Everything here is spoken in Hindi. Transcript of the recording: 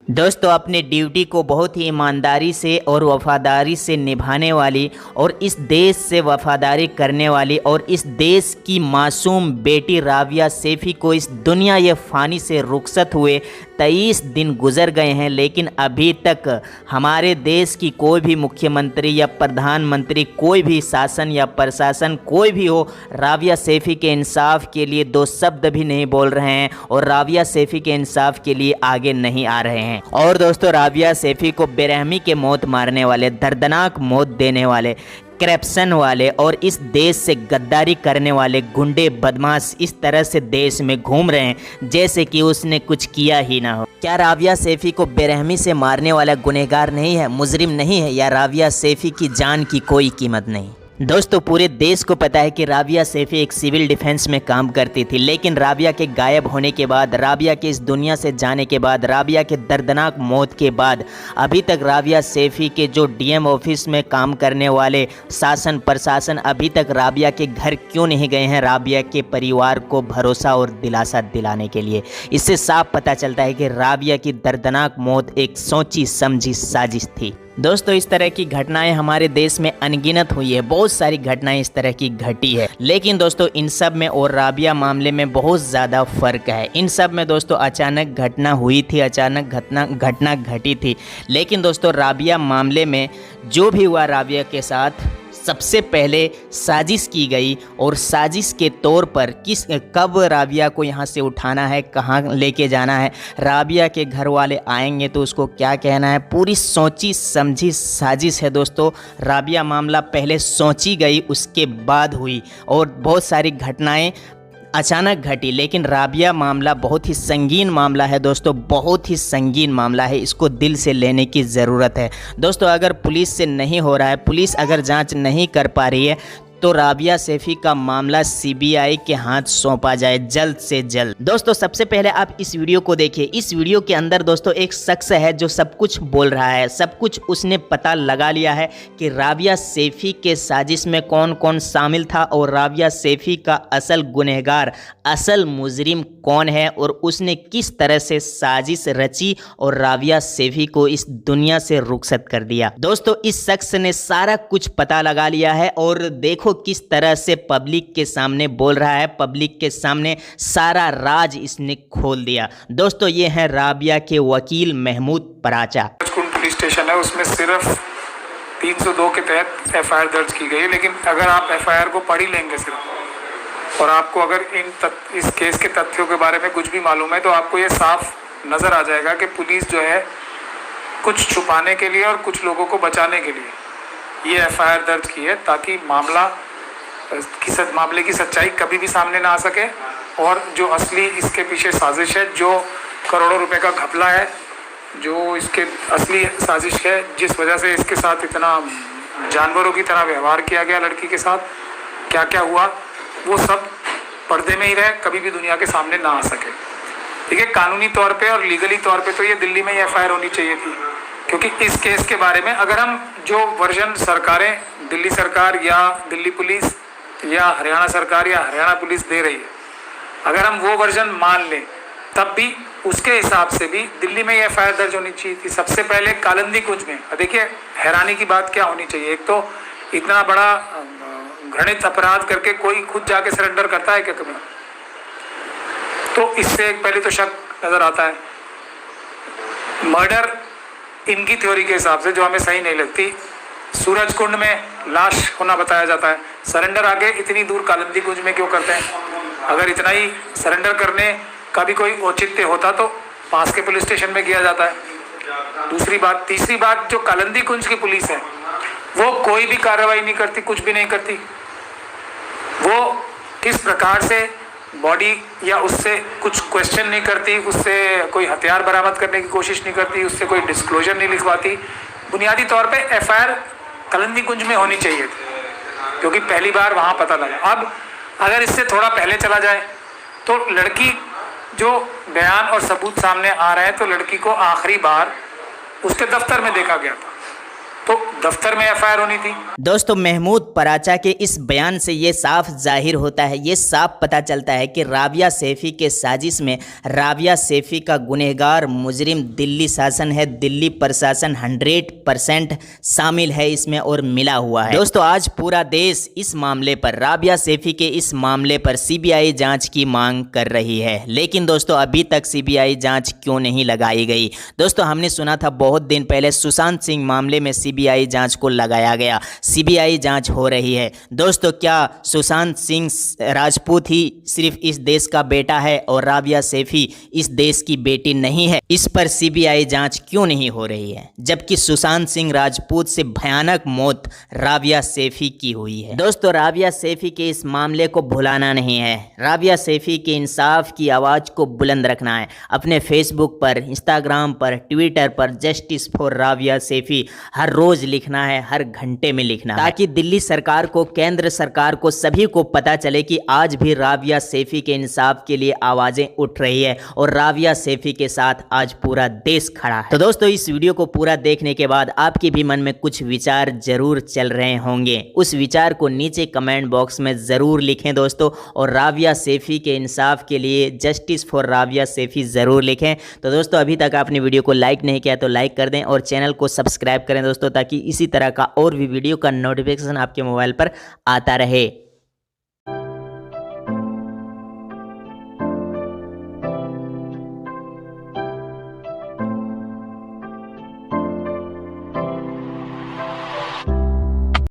दोस्तों, अपनी ड्यूटी को बहुत ही ईमानदारी से और वफादारी से निभाने वाली और इस देश से वफादारी करने वाली और इस देश की मासूम बेटी राबिया सैफी को इस दुनिया ये फ़ानी से रुखसत हुए 23 दिन गुजर गए हैं, लेकिन अभी तक हमारे देश की कोई भी मुख्यमंत्री या प्रधानमंत्री, कोई भी शासन या प्रशासन, कोई भी हो, राबिया सैफी के इंसाफ के लिए दो शब्द भी नहीं बोल रहे हैं और राबिया सैफी के इंसाफ के लिए आगे नहीं आ रहे हैं। और दोस्तों, राबिया सैफी को बेरहमी के मौत मारने वाले, दर्दनाक मौत देने वाले, करप्शन वाले और इस देश से गद्दारी करने वाले गुंडे बदमाश इस तरह से देश में घूम रहे हैं जैसे कि उसने कुछ किया ही ना हो। क्या राबिया सैफी को बेरहमी से मारने वाला गुनहगार नहीं है, मुजरिम नहीं है, या राबिया सैफी की जान की कोई कीमत नहीं? दोस्तों, पूरे देश को पता है कि राबिया सैफी एक सिविल डिफेंस में काम करती थी, लेकिन राबिया के गायब होने के बाद, राबिया के इस दुनिया से जाने के बाद, राबिया के दर्दनाक मौत के बाद अभी तक राबिया सैफी के जो डीएम ऑफिस में काम करने वाले शासन प्रशासन अभी तक राबिया के घर क्यों नहीं गए हैं राबिया के परिवार को भरोसा और दिलासा दिलाने के लिए? इससे साफ पता चलता है कि राबिया की दर्दनाक मौत एक सोची समझी साजिश थी। दोस्तों, इस तरह की घटनाएं हमारे देश में अनगिनत हुई है, बहुत सारी घटनाएं इस तरह की घटी है, लेकिन दोस्तों इन सब में और राबिया मामले में बहुत ज़्यादा फ़र्क है। इन सब में दोस्तों अचानक घटना हुई थी, अचानक घटना घटी थी, लेकिन दोस्तों राबिया मामले में जो भी हुआ राबिया के साथ सबसे पहले साजिश की गई और साजिश के तौर पर कब राबिया को यहाँ से उठाना है, कहाँ लेके जाना है, राबिया के घर वाले आएंगे तो उसको क्या कहना है, पूरी सोची समझी साजिश है। दोस्तों, राबिया मामला पहले सोची गई, उसके बाद हुई और बहुत सारी घटनाएं अचानक घटी, लेकिन राबिया मामला बहुत ही संगीन मामला है दोस्तों, बहुत ही संगीन मामला है। इसको दिल से लेने की ज़रूरत है दोस्तों। अगर पुलिस से नहीं हो रहा है, पुलिस अगर जांच नहीं कर पा रही है, तो राबिया सैफी का मामला सीबीआई के हाथ सौंपा जाए जल्द से जल्द। दोस्तों, सबसे पहले आप इस वीडियो को देखिए। इस वीडियो के अंदर दोस्तों एक शख्स है जो सब कुछ बोल रहा है, सब कुछ उसने पता लगा लिया है कि राबिया सैफी के साजिश में कौन कौन शामिल था और राबिया सैफी का असल गुनहगार, असल मुजरिम कौन है और उसने किस तरह से साजिश रची और राबिया सैफी को इस दुनिया से रुखसत कर दिया। दोस्तों, इस शख्स ने सारा कुछ पता लगा लिया है और देखो किस तरह से पब्लिक के सामने बोल रहा है, पब्लिक के सामने सारा राज इसने खोल दिया। दोस्तों, ये है राबिया के वकील महमूद पराचा। पुलिस स्टेशन है, उसमें सिर्फ 302 के तहत एफआईआर दर्ज की गई है, लेकिन अगर आप एफआईआर को पढ़ ही लेंगे सिर्फ और आपको अगर इस केस के तथ्यों के बारे में कुछ भी मालूम है तो आपको ये साफ नज़र आ जाएगा कि पुलिस जो है कुछ छुपाने के लिए और कुछ लोगों को बचाने के लिए ये एफआईआर दर्ज की है, ताकि मामले की सच्चाई कभी भी सामने ना आ सके और जो असली इसके पीछे साजिश है, जो करोड़ों रुपए का घपला है, जो इसके असली साजिश है, जिस वजह से इसके साथ इतना जानवरों की तरह व्यवहार किया गया, लड़की के साथ क्या क्या हुआ, वो सब पर्दे में ही रहे, कभी भी दुनिया के सामने ना आ सके। ठीक है, कानूनी तौर पे और लीगली तौर पे तो ये दिल्ली में ही एफआईआर होनी चाहिए थी, क्योंकि इस केस के बारे में अगर हम जो वर्जन सरकारें, दिल्ली सरकार या दिल्ली पुलिस या हरियाणा सरकार या हरियाणा पुलिस दे रही है, अगर हम वो वर्जन मान लें तब भी उसके हिसाब से भी दिल्ली में ये एफआईआर दर्ज होनी चाहिए थी। सबसे पहले कालिंदी कुंज में देखिए, हैरानी की बात क्या होनी चाहिए, एक तो इतना बड़ा घृणित अपराध करके कोई खुद जाके सरेंडर करता है क्या कभी? तो इससे पहले तो शक नजर आता है। मर्डर इनकी थ्योरी के हिसाब से, जो हमें सही नहीं लगती, सूरज कुंड में लाश होना बताया जाता है, सरेंडर आगे इतनी दूर कालिंदी कुंज में क्यों करते हैं? अगर इतना ही सरेंडर करने का भी कोई औचित्य होता तो पास के पुलिस स्टेशन में किया जाता है। दूसरी बात, तीसरी बात, जो कालिंदी कुंज की पुलिस है वो कोई भी कार्रवाई नहीं करती, कुछ भी नहीं करती। वो किस प्रकार से बॉडी या उससे कुछ क्वेश्चन नहीं करती, उससे कोई हथियार बरामद करने की कोशिश नहीं करती, उससे कोई डिस्क्लोजर नहीं लिखवाती। बुनियादी तौर पे एफआईआर कालिंदी कुंज में होनी चाहिए थी, क्योंकि पहली बार वहाँ पता लगा। अब अगर इससे थोड़ा पहले चला जाए तो लड़की जो बयान और सबूत सामने आ रहे हैं, तो लड़की को आखिरी बार उसके दफ्तर में देखा गया था, तो दफ्तर में एफआईआर होनी थी। दोस्तों, महमूद पराचा के इस बयान से ये साफ जाहिर होता है, ये साफ पता चलता है कि राबिया सैफी के साजिश में राबिया सैफी का गुनहगार मुजरिम दिल्ली शासन है, दिल्ली प्रशासन 100% शामिल है इसमें और मिला हुआ है। दोस्तों, आज पूरा देश इस मामले पर, राबिया सैफी के इस मामले पर सीबीआई जांच की मांग कर रही है। लेकिन दोस्तों, अभी तक सीबीआई जांच क्यों नहीं लगाई गई? दोस्तों, हमने सुना था बहुत दिन पहले सुशांत सिंह मामले में सीबीआई जांच को लगाया गया, सीबीआई जांच हो रही है। दोस्तों, क्या सुशांत सिंह राजपूत ही सिर्फ इस देश का बेटा है और राबिया सैफी इस देश की बेटी नहीं है? इस पर सीबीआई जांच क्यों नहीं हो रही है, जबकि सुशांत सिंह राजपूत से भयानक मौत राबिया सैफी की हुई है? दोस्तों, राबिया सैफी के इस मामले को भुलाना नहीं है, राबिया सैफी के इंसाफ की आवाज को बुलंद रखना है। अपने फेसबुक पर, इंस्टाग्राम पर, ट्विटर पर जस्टिस फॉर राबिया सैफी हर रोज लिखना है, हर घंटे में लिखना है, ताकि दिल्ली सरकार को, केंद्र सरकार को, सभी को पता चले कि आज भी राबिया सैफी के इंसाफ के लिए आवाजें उठ रही है और राबिया सैफी के साथ आज पूरा देश खड़ा है। तो दोस्तों, इस वीडियो को पूरा देखने के बाद आपके भी मन में कुछ विचार जरूर चल रहे होंगे, उस विचार को नीचे कमेंट बॉक्स में जरूर लिखें दोस्तों, और राबिया सैफी के इंसाफ के लिए जस्टिस फॉर राबिया सैफी जरूर लिखें। तो दोस्तों, अभी तक आपने वीडियो को लाइक नहीं किया तो लाइक कर दें और चैनल को सब्सक्राइब करें दोस्तों, ताकि इसी तरह का और भी वीडियो का नोटिफिकेशन आपके मोबाइल पर आता रहे।